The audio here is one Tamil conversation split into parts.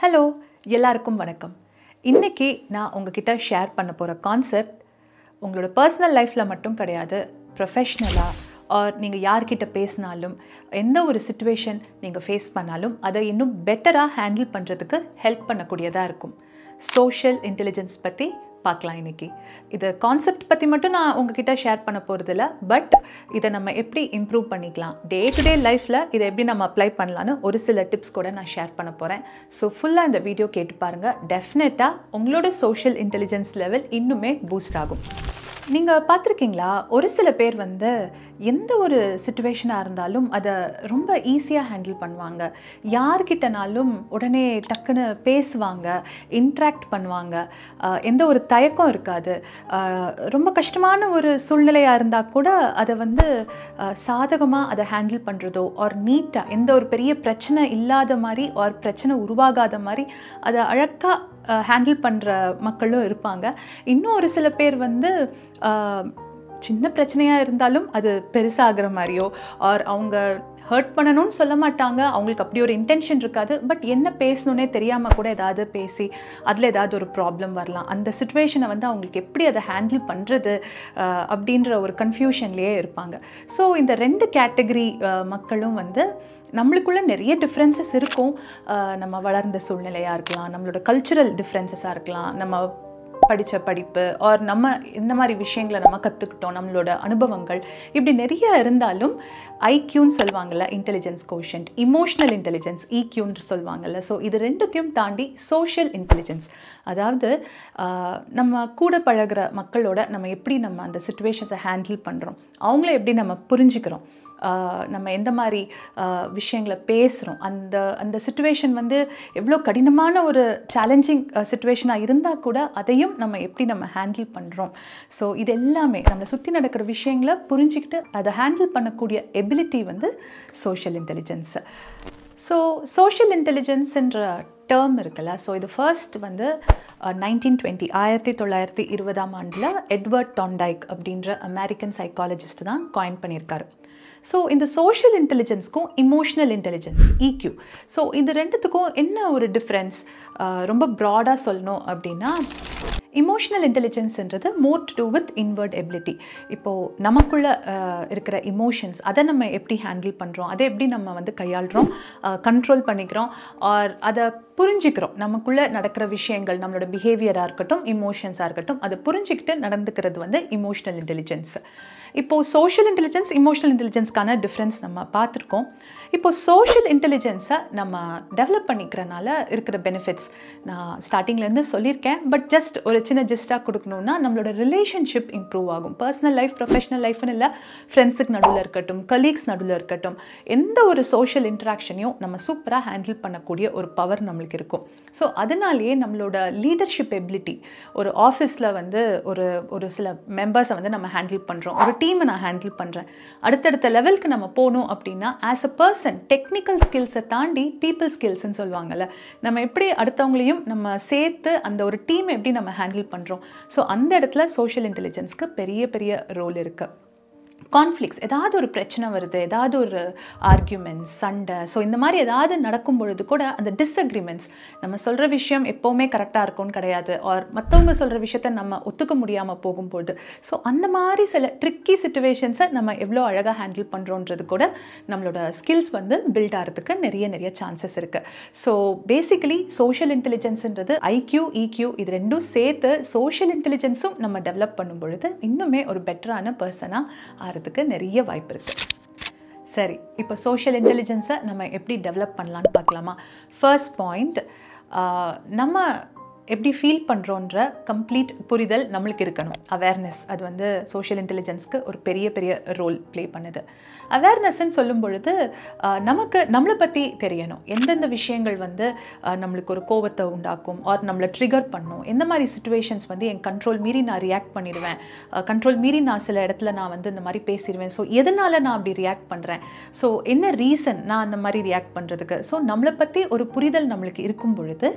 ஹலோ, எல்லாருக்கும் வணக்கம். இன்னைக்கு நான் உங்ககிட்ட ஷேர் பண்ண போகிற கான்செப்ட் உங்களோட பர்சனல் லைஃப்பில் மட்டும் கிடையாது, ப்ரொஃபஷ்னலாக ஆர் நீங்கள் யார்கிட்ட பேசினாலும், எந்த ஒரு சிச்சுவேஷன் நீங்கள் ஃபேஸ் பண்ணாலும் அதை இன்னும் பெட்டராக ஹேண்டில் பண்ணுறதுக்கு ஹெல்ப் பண்ணக்கூடியதாக இருக்கும். சோஷியல் இன்டெலிஜென்ஸ் பற்றி பார்க்கலாம் இன்னைக்கு. இது கான்செப்ட் பற்றி மட்டும் நான் உங்ககிட்ட ஷேர் பண்ண போகிறதில்ல, பட் இதை நம்ம எப்படி இம்ப்ரூவ் பண்ணிக்கலாம், டே டு டே லைஃப்பில் இதை எப்படி நம்ம அப்ளை பண்ணலான்னு ஒரு சில டிப்ஸ் கூட நான் ஷேர் பண்ண போகிறேன். ஸோ ஃபுல்லாக இந்த வீடியோ கேட்டு பாருங்கள். டெஃபினட்டாக உங்களோட சோஷியல் இன்டெலிஜென்ஸ் லெவல் இன்னுமே பூஸ்ட் ஆகும். நீங்கள் பார்த்துருக்கீங்களா, ஒரு சில பேர் எந்த ஒரு சிச்சுவேஷனாக இருந்தாலும் அதை ரொம்ப ஈஸியாக ஹேண்டில் பண்ணுவாங்க. யார்கிட்டனாலும் உடனே டக்குன்னு பேசுவாங்க, இன்ட்ராக்ட் பண்ணுவாங்க, எந்த ஒரு தயக்கம் இருக்காது. ரொம்ப கஷ்டமான ஒரு சூழ்நிலையாக இருந்தால் கூட அதை சாதகமாக அதை ஹேண்டில் பண்ணுறதோ ஆர் நீட்டாக எந்த ஒரு பெரிய பிரச்சனை இல்லாத மாதிரி ஆர் பிரச்சனை உருவாகாத மாதிரி அதை அழகாக ஹேண்டில் பண்ணுற மக்களும் இருப்பாங்க. இன்னும் ஒரு சில பேர் சின்ன பிரச்சனையாக இருந்தாலும் அது பெருசாகிற மாதிரியோ ஆர் அவங்க ஹர்ட் பண்ணணும்னு சொல்ல மாட்டாங்க, அவங்களுக்கு அப்படி ஒரு இன்டென்ஷன் இருக்காது, பட் என்ன பேசணுன்னே தெரியாமல் கூட ஏதாவது பேசி அதில் ஏதாவது ஒரு ப்ராப்ளம் வரலாம். அந்த சிச்சுவேஷனை அவங்களுக்கு எப்படி அதை ஹேண்டில் பண்ணுறது அப்படின்ற ஒரு கன்ஃபியூஷன்லேயே இருப்பாங்க. ஸோ இந்த ரெண்டு கேட்டகரி மக்களும் நம்மளுக்குள்ளே நிறைய டிஃப்ரென்சஸ் இருக்கும். நம்ம வளர்ந்த சூழ்நிலையாக இருக்கலாம், நம்மளோட கல்ச்சுரல் டிஃப்ரென்சஸாக இருக்கலாம், நம்ம படித்த படிப்பு ஆர் நம்ம இந்த மாதிரி விஷயங்களை நம்ம கற்றுக்கிட்டோம், நம்மளோட அனுபவங்கள், இப்படி நிறைய இருந்தாலும் ஐக்யூன்னு சொல்லுவாங்கள்ல, இன்டெலிஜென்ஸ் கோஷன்ட், இமோஷ்னல் இன்டெலிஜென்ஸ் இக்யூன்னு சொல்லுவாங்கள்ல. ஸோ இது ரெண்டுத்தையும் தாண்டி சோஷியல் இன்டெலிஜென்ஸ், அதாவது நம்ம கூட பழகிற மக்களோட நம்ம எப்படி நம்ம அந்த சிச்சுவேஷன்ஸை ஹேண்டில் பண்ணுறோம், அவங்கள எப்படி நம்ம புரிஞ்சுக்கிறோம், நம்ம எந்த மாதிரி விஷயங்களை பேசுகிறோம், அந்த சிச்சுவேஷன் எவ்வளோ கடினமான ஒரு சேலஞ்சிங் சிச்சுவேஷனாக இருந்தால் கூட அதையும் நம்ம எப்படி நம்ம ஹேண்டில் பண்ணுறோம். ஸோ இது எல்லாமே நம்மளை சுற்றி நடக்கிற விஷயங்களை புரிஞ்சுக்கிட்டு அதை ஹேண்டில் பண்ணக்கூடிய ability social intelligence. So social இன்டெலிஜென்ஸ்ன்ற டேர்ம் இருக்குல்ல, ஸோ இது ஃபர்ஸ்ட் 1920 1920 எட்வர்ட் தான்டைக் அப்படின்ற அமெரிக்கன் சைக்காலஜிஸ்ட் தான் காயின் பண்ணியிருக்காரு. ஸோ இந்த சோஷியல் இன்டெலிஜென்ஸ்க்கும் இமோஷ்னல் இன்டெலிஜென்ஸ் இக்யூ, ஸோ இது ரெண்டுத்துக்கும் என்ன ஒரு டிஃப்ரென்ஸ் ரொம்ப ப்ராடாக சொல்லணும் அப்படின்னா, இமோஷ்னல் இன்டெலிஜென்ஸ்ன்றது more to do with inward ability. இப்போது நமக்குள்ளே இருக்கிற இமோஷன்ஸ் அதை நம்ம எப்படி ஹேண்டில் பண்ணுறோம், அதை எப்படி நம்ம கையாளுறோம், கண்ட்ரோல் பண்ணிக்கிறோம் ஆர் அதை புரிஞ்சுக்கிறோம். நமக்குள்ளே நடக்கிற விஷயங்கள், நம்மளோட பிஹேவியராக இருக்கட்டும், இமோஷன்ஸாக இருக்கட்டும், அதை புரிஞ்சுக்கிட்டு நடந்துக்கிறது இமோஷ்னல் இன்டெலிஜென்ஸ். இப்போது சோஷியல் இன்டெலிஜென்ஸ் இமோஷ்னல் இன்டெலிஜென்ஸ்க்கான டிஃப்ரென்ஸ் நம்ம பார்த்துருக்கோம். இப்போது சோஷியல் இன்டெலிஜென்ஸை நம்ம டெவலப் பண்ணிக்கிறனால இருக்கிற பெனிஃபிட்ஸ் நான் ஸ்டார்டிங்லேருந்து சொல்லியிருக்கேன், பட் ஜஸ்ட் ஒரு சின்ன ஜிஸ்டாக கொடுக்கணுன்னா, நம்மளோட ரிலேஷன்ஷிப் இம்ப்ரூவ் ஆகும். பர்சனல் லைஃப், ப்ரொஃபஷனல் லைஃப்னு இல்லை, ஃப்ரெண்ட்ஸுக்கு நடுவில் இருக்கட்டும், கலீக்ஸ் நடுவில் இருக்கட்டும், எந்த ஒரு சோஷியல் இன்ட்ராக்ஷனையும் நம்ம சூப்பராக ஹேண்டில் பண்ணக்கூடிய ஒரு பவர் நம்மளுக்கு இருக்கும். ஸோ அதனாலேயே நம்மளோட லீடர்ஷிப் எபிலிட்டி, ஒரு ஆஃபீஸில் ஒரு சில மெம்பர்ஸை நம்ம ஹேண்டில் பண்ணுறோம், ஒரு டீமை நான் ஹேண்டில் பண்ணுறேன், அடுத்தடுத்த லெவலுக்கு நம்ம போகணும் அப்படின்னா, ஆஸ் அ பர்சன் டெக்னிக்கல் ஸ்கில்ஸை தாண்டி பீப்புள் ஸ்கில்ஸ்ன்னு சொல்லுவாங்கள்ல, நம்ம எப்படி அடுத்தவங்களையும் நம்ம சேர்த்து அந்த ஒரு டீம் எப்படி நம்ம ஹேண்டில் பண்ணுறோம். ஸோ அந்த இடத்துல சோஷியல் இன்டெலிஜென்ஸ்க்கு பெரிய பெரிய ரோல் இருக்குது. கான்ஃப்ளிக்ஸ், ஏதாவது ஒரு பிரச்சனை வருது, ஏதாவது ஒரு ஆர்கியூமெண்ட்ஸ், சண்டை, ஸோ இந்த மாதிரி ஏதாவது நடக்கும் பொழுது கூட அந்த டிஸ்அக்ரிமெண்ட்ஸ், நம்ம சொல்கிற விஷயம் எப்போவுமே கரெக்டாக இருக்கும்னு கிடையாது, ஆர் மற்றவங்க சொல்கிற விஷயத்த நம்ம ஒத்துக்க முடியாமல் போகும்போது, ஸோ அந்த மாதிரி சில ட்ரிக்கி சிச்சுவேஷன்ஸை நம்ம எவ்வளோ அழகாக ஹேண்டில் பண்ணுறோன்றது கூட நம்மளோட ஸ்கில்ஸ் பில்ட் ஆகிறதுக்கு நிறைய சான்சஸ் இருக்குது. ஸோ பேசிக்கலி சோஷியல் இன்டெலிஜென்ஸ்ன்றது ஐக்யூ இக்யூ இது ரெண்டும் சேர்த்து சோஷியல் இன்டெலிஜென்ஸும் நம்ம டெவலப் பண்ணும் பொழுது இன்னுமே ஒரு பெட்டரான பர்சனாக ஆகிறதுக்கு நிறைய வாய்ப்பு இருக்குது. சரி, இப்போ சோஷியல் இன்டெலிஜென்ஸை நம்ம எப்படி டெவலப் பண்ணலான்னு பார்க்கலாமா? ஃபர்ஸ்ட் பாயிண்ட், நம்ம எப்படி ஃபீல் பண்ணுறோன்ற கம்ப்ளீட் புரிதல் நம்மளுக்கு இருக்கணும். அவேர்னஸ், அது சோஷியல் இன்டெலிஜென்ஸ்க்கு ஒரு பெரிய பெரிய ரோல் ப்ளே பண்ணுது. அவேர்னஸ்ன்னு சொல்லும் பொழுது நம்மளை பற்றி தெரியணும். எந்தெந்த விஷயங்கள் நம்மளுக்கு ஒரு கோபத்தை உண்டாக்கும் ஆர் நம்மளை ட்ரிகர் பண்ணும், எந்த மாதிரி சிச்சுவேஷன்ஸ் என் கண்ட்ரோல் மீறி நான் ரியாக்ட் பண்ணிடுவேன், கண்ட்ரோல் மீறி நான் சில இடத்துல நான் இந்த மாதிரி பேசிடுவேன், ஸோ எதனால் நான் அப்படி ரியாக்ட் பண்ணுறேன், ஸோ என்ன ரீசன் நான் அந்த மாதிரி ரியாக்ட் பண்ணுறதுக்கு. ஸோ நம்மளை பற்றி ஒரு புரிதல் நம்மளுக்கு இருக்கும் பொழுது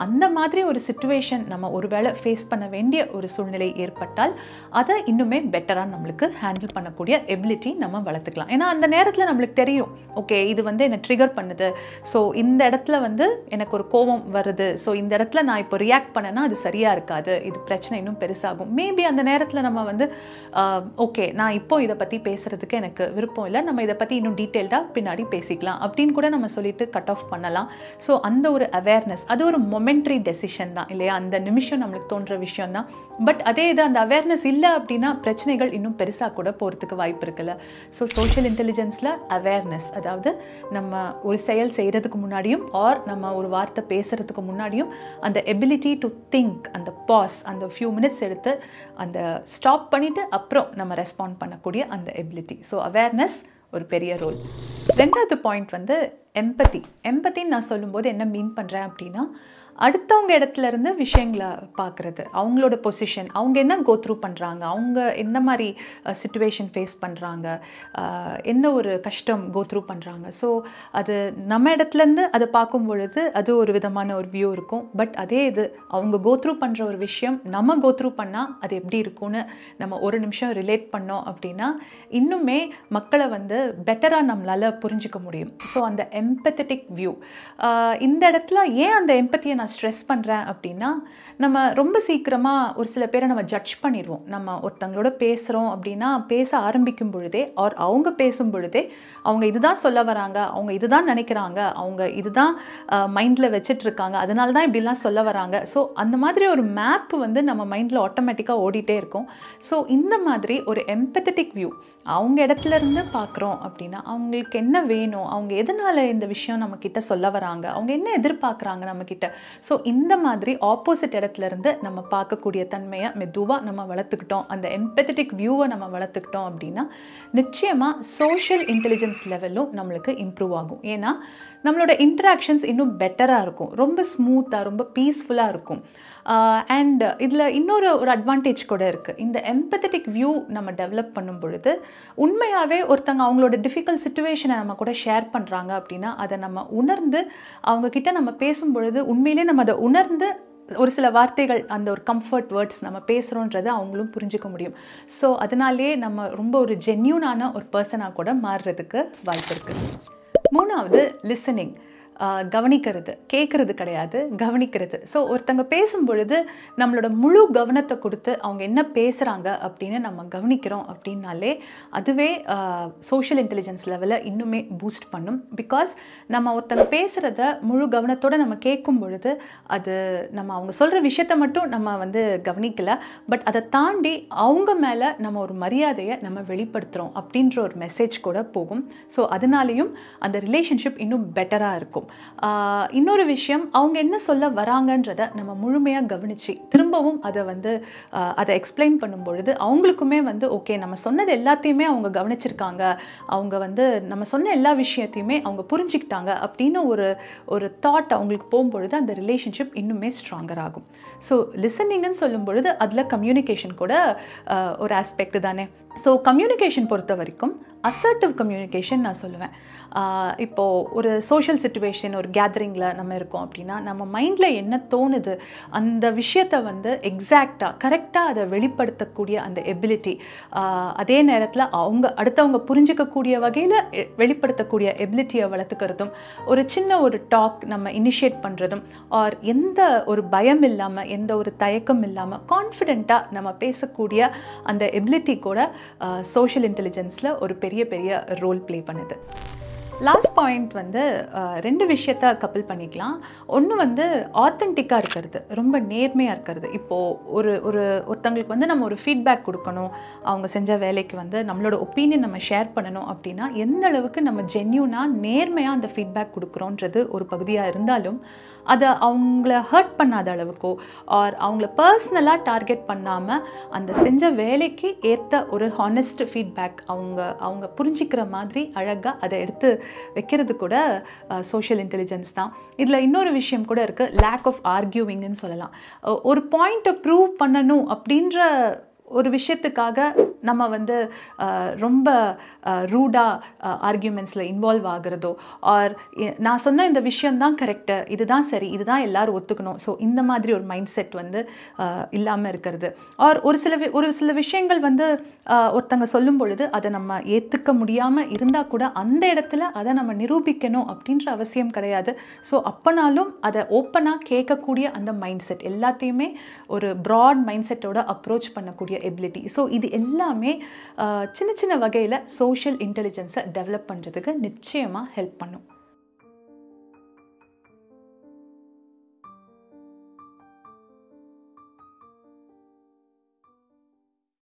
அந்த மாதிரி ஒரு சிச்சுவேஷன் நம்ம ஒருவேளை ஃபேஸ் பண்ண வேண்டிய ஒரு சூழ்நிலை ஏற்பட்டால் அதை இன்னுமே பெட்டராக நம்மளுக்கு ஹேண்டில் பண்ணக்கூடிய எபிலிட்டி நம்ம வளர்த்துக்கலாம். ஏன்னா அந்த நேரத்தில் நம்மளுக்கு தெரியும், ஓகே இது வந்து என்னை ட்ரிகர் பண்ணுது, ஸோ இந்த இடத்துல வந்து எனக்கு ஒரு கோபம் வருது, ஸோ இந்த இடத்துல நான் இப்போ ரியாக்ட் பண்ணேன்னா அது சரியாக இருக்காது, இது பிரச்சனை இன்னும் பெருசாகும். மேபி அந்த நேரத்தில் நம்ம வந்து ஓகே நான் இப்போ இதை பற்றி பேசுகிறதுக்கு எனக்கு விருப்பம் இல்லை, நம்ம இதை பற்றி இன்னும் டீட்டெயில்டாக பின்னாடி பேசிக்கலாம் அப்படின்னு கூட நம்ம சொல்லிட்டு கட் ஆஃப் பண்ணலாம். ஸோ அந்த ஒரு அவேர்னஸ் அது ஒரு மொமெண்ட்ரி டெசிஷன் தான் இல்லையா, அந்த நிமிஷம் நம்மளுக்கு தோன்ற விஷயம் தான். பட் அதே இது அந்த அவேர்னஸ் இல்லை அப்படின்னா பிரச்சனைகள் இன்னும் பெருசாக கூட போகிறதுக்கு வாய்ப்பு இருக்குல்ல. ஸோ சோஷியல் இன்டெலிஜென்ஸில் அவேர்னஸ், அதாவது நம்ம ஒரு செயல் செய்கிறதுக்கு முன்னாடியும் ஆர் நம்ம ஒரு வார்த்தை பேசுகிறதுக்கு முன்னாடியும் அந்த எபிலிட்டி டு திங்க், அந்த பாஸ், அந்த ஃபியூ மினிட்ஸ் எடுத்து அந்த ஸ்டாப் பண்ணிவிட்டு அப்புறம் நம்ம ரெஸ்பாண்ட் பண்ணக்கூடிய அந்த எபிலிட்டி. ஸோ அவேர்னஸ் ஒரு பெரிய ரோல். ரெண்டாவது பாயிண்ட் வந்து எம்பத்தி. எம்பத்தின்னு நான் சொல்லும்போது என்ன மீன் பண்ணுறேன் அப்படின்னா, அடுத்தவங்க இடத்துல இருந்து விஷயங்களை பார்க்குறது, அவங்களோட பொசிஷன், அவங்க என்ன கோத்ரூ பண்ணுறாங்க, அவங்க என்ன மாதிரி சிச்சுவேஷன் ஃபேஸ் பண்ணுறாங்க, என்ன ஒரு கஷ்டம் கோத்ரூ பண்ணுறாங்க. ஸோ அது நம்ம இடத்துலேருந்து அதை பார்க்கும் பொழுது அது ஒரு விதமான ஒரு வியூ இருக்கும். பட் அதே இது அவங்க கோத்ரூ பண்ணுற ஒரு விஷயம் நம்ம கோத்ரூ பண்ணால் அது எப்படி இருக்கும்னு நம்ம ஒரு நிமிஷம் ரிலேட் பண்ணோம் அப்படின்னா இன்னுமே மக்களை வந்து பெட்டராக நம்மளால் புரிஞ்சிக்க முடியும். ஸோ அந்த எம்பத்தட்டிக் வியூ, இந்த இடத்துல ஏன் அந்த எம்பத்தியை நான் ஸ்ட்ரெஸ் பண்ணுறேன் அப்படின்னா, நம்ம ரொம்ப சீக்கிரமாக ஒரு சில பேரை நம்ம ஜட்ஜ் பண்ணிடுவோம். நம்ம ஒருத்தங்களோட பேசுகிறோம் அப்படின்னா பேச ஆரம்பிக்கும் பொழுதே ஆர் அவங்க பேசும் பொழுதே அவங்க இதுதான் சொல்ல வராங்க, அவங்க இதுதான் நினைக்கிறாங்க, அவங்க இதுதான் மைண்டில் வச்சிட்ருக்காங்க, அதனால தான் இப்படிலாம் சொல்ல வராங்க. ஸோ அந்த மாதிரி ஒரு மேப் வந்து நம்ம மைண்டில் ஆட்டோமேட்டிக்காக ஓடிட்டே இருக்கும். ஸோ இந்த மாதிரி ஒரு எம்பத்தட்டிக் வியூ, அவங்க இடத்துல இருந்து பார்க்குறோம் அப்படின்னா அவங்களுக்கு என்ன வேணும், அவங்க எதனால் இந்த விஷயம் நம்மக்கிட்ட சொல்ல வராங்க, அவங்க என்ன எதிர்பார்க்குறாங்க நம்மக்கிட்ட. ஸோ இந்த மாதிரி ஆப்போசிட் இடத்துலேருந்து நம்ம பார்க்கக்கூடிய தன்மையை மெதுவாக நம்ம வளர்த்துக்கிட்டோம், அந்த எம்பத்தட்டிக் வியூவை நம்ம வளர்த்துக்கிட்டோம் அப்படின்னா நிச்சயமாக சோஷியல் இன்டெலிஜென்ஸ் லெவலும் நம்மளுக்கு இம்ப்ரூவ் ஆகும். ஏன்னா நம்மளோட இன்ட்ராக்ஷன்ஸ் இன்னும் பெட்டராக இருக்கும், ரொம்ப ஸ்மூத்தாக, ரொம்ப பீஸ்ஃபுல்லாக இருக்கும். அண்ட் இதில் இன்னொரு அட்வான்டேஜ் கூட இருக்குது. இந்த எம்பத்தட்டிக் வியூ நம்ம டெவலப் பண்ணும் பொழுது உண்மையாகவே ஒருத்தங்க அவங்களோட டிஃபிகல்ட் சிச்சுவேஷனை நம்ம கூட ஷேர் பண்ணுறாங்க அப்படின்னா அதை நம்ம உணர்ந்து அவங்கக்கிட்ட நம்ம பேசும் பொழுது உண்மையிலே நம்ம அதை உணர்ந்து ஒரு சில வார்த்தைகள், அந்த ஒரு கம்ஃபர்ட் வேர்ட்ஸ் நம்ம பேசுகிறோன்றதை அவங்களும் புரிஞ்சிக்க முடியும். ஸோ அதனாலே நம்ம ரொம்ப ஒரு ஜென்யூனான ஒரு பர்சனாக கூட மாறுறதுக்கு வாய்ப்பு இருக்குது. மூணாவது லிசனிங், கவனிக்கிறது, கேட்குறது கிடையாது, கவனிக்கிறது. ஸோ ஒருத்தங்க பேசும் பொழுது நம்மளோட முழு கவனத்தை கொடுத்து அவங்க என்ன பேசுகிறாங்க அப்படின்னு நம்ம கவனிக்கிறோம் அப்படின்னாலே அதுவே சோஷியல் இன்டெலிஜென்ஸ் லெவலை இன்னுமே பூஸ்ட் பண்ணும். பிகாஸ் நம்ம ஒருத்தங்க பேசுகிறத முழு கவனத்தோடு நம்ம கேட்கும் பொழுது அது நம்ம அவங்க சொல்கிற விஷயத்தை மட்டும் நம்ம வந்து கவனிக்கலை, பட் அதை தாண்டி அவங்க மேலே நம்ம ஒரு மரியாதையை நம்ம வெளிப்படுத்துகிறோம் அப்படின்ற ஒரு மெசேஜ் கூட போகும். ஸோ அதனாலேயும் அந்த ரிலேஷன்ஷிப் இன்னும் பெட்டராக இருக்கும். இன்னொரு விஷயம், அவங்க என்ன சொல்ல வராங்கன்றதை நம்ம முழுமையாக கவனித்து திரும்பவும் அதை வந்து அதை எக்ஸ்பிளைன் பண்ணும் பொழுது அவங்களுக்குமே வந்து ஓகே நம்ம சொன்னது எல்லாத்தையுமே அவங்க கவனிச்சிருக்காங்க, அவங்க வந்து நம்ம சொன்ன எல்லா விஷயத்தையுமே அவங்க புரிஞ்சுக்கிட்டாங்க அப்படின்னு ஒரு தாட் அவங்களுக்கு போகும்பொழுது அந்த ரிலேஷன்ஷிப் இன்னுமே ஸ்ட்ராங்கர் ஆகும். ஸோ லிசனிங்னு சொல்லும் பொழுது அதில் கம்யூனிகேஷன் கூட ஒரு ஆஸ்பெக்ட் தானே. ஸோ கம்யூனிகேஷன் பொறுத்த வரைக்கும் அசர்ட்டிவ் கம்யூனிகேஷன் நான் சொல்லுவேன். இப்போது ஒரு சோஷியல் சிச்சுவேஷன், ஒரு கேதரிங்கில் நம்ம இருக்கோம் அப்படின்னா நம்ம மைண்டில் என்ன தோணுது அந்த விஷயத்தை வந்து எக்ஸாக்டாக கரெக்டாக அதை வெளிப்படுத்தக்கூடிய அந்த எபிலிட்டி, அதே நேரத்தில் அடுத்தவங்க புரிஞ்சிக்கக்கூடிய வகையில் வெளிப்படுத்தக்கூடிய எபிலிட்டியை வளர்த்துக்கிறதும், ஒரு சின்ன ஒரு டாக் நம்ம இனிஷியேட் பண்ணுறதும், ஆர் எந்த ஒரு பயம் இல்லாமல் எந்த ஒரு தயக்கம் இல்லாமல் கான்ஃபிடெண்ட்டாக நம்ம பேசக்கூடிய அந்த எபிலிட்டி கூட சோஷியல் இன்டெலிஜென்ஸில் ஒரு பெரிய ரோல் ப்ளே பண்ணுது. லாஸ்ட் பாயிண்ட் வந்து ரெண்டு விஷயத்த கப்பல் பண்ணிக்கலாம். ஒன்று வந்து ஆத்தென்டிக்காக இருக்கிறது, ரொம்ப நேர்மையாக இருக்கிறது. இப்போது ஒருத்தங்களுக்கு வந்து நம்ம ஒரு ஃபீட்பேக் கொடுக்கணும், அவங்க செஞ்ச வேலைக்கு வந்து நம்மளோட ஒப்பீனியன் நம்ம ஷேர் பண்ணணும் அப்படின்னா எந்த அளவுக்கு நம்ம ஜென்யூனாக நேர்மையாக அந்த ஃபீட்பேக் கொடுக்குறோன்றது ஒரு பகுதியாக இருந்தாலும் அதை அவங்கள ஹர்ட் பண்ணாத அளவுக்கோ ஆர் அவங்கள பர்சனலாக டார்கெட் பண்ணாமல் அந்த செஞ்ச வேலைக்கு ஏற்ற ஒரு ஹானஸ்ட் ஃபீட்பேக் அவங்க புரிஞ்சிக்கிற மாதிரி அழகாக அதை எடுத்து வைக்கிறது கூட சோஷியல் இன்டெலிஜென்ஸ் தான். இதில் இன்னொரு விஷயம் கூட இருக்குது, லேக் ஆஃப் ஆர்கியூவிங்னு சொல்லலாம். ஒரு பாயிண்ட்டை ப்ரூவ் பண்ணணும் அப்படின்ற ஒரு விஷயத்துக்காக நம்ம வந்து ரொம்ப ரூடாக ஆர்கியூமெண்ட்ஸில் இன்வால்வ் ஆகிறதோ ஆர் நான் சொன்ன இந்த விஷயம்தான் கரெக்டு, இதுதான் சரி, இதுதான் எல்லோரும் ஒத்துக்கணும், ஸோ இந்த மாதிரி ஒரு மைண்ட் செட் வந்து இல்லாமல் இருக்கிறது. ஆர் ஒரு சில விஷயங்கள் வந்து ஒருத்தங்க சொல்லும் பொழுது அதை நம்ம ஏற்றுக்க முடியாமல் இருந்தால் கூட அந்த இடத்துல அதை நம்ம நிரூபிக்கணும் அப்படின்ற அவசியம் கிடையாது. ஸோ அப்போனாலும் அதை ஓப்பனாக கேட்கக்கூடிய அந்த மைண்ட் செட், எல்லாத்தையுமே ஒரு ப்ராட் மைண்ட் செட்டோட அப்ரோச் பண்ணக்கூடிய எபிலிட்டி. ஸோ இது எல்லாமே சின்ன சின்ன வகையில் சோஷியல் இன்டெலிஜென்ஸை டெவலப் பண்ணுறதுக்கு நிச்சயமாக ஹெல்ப் பண்ணும்.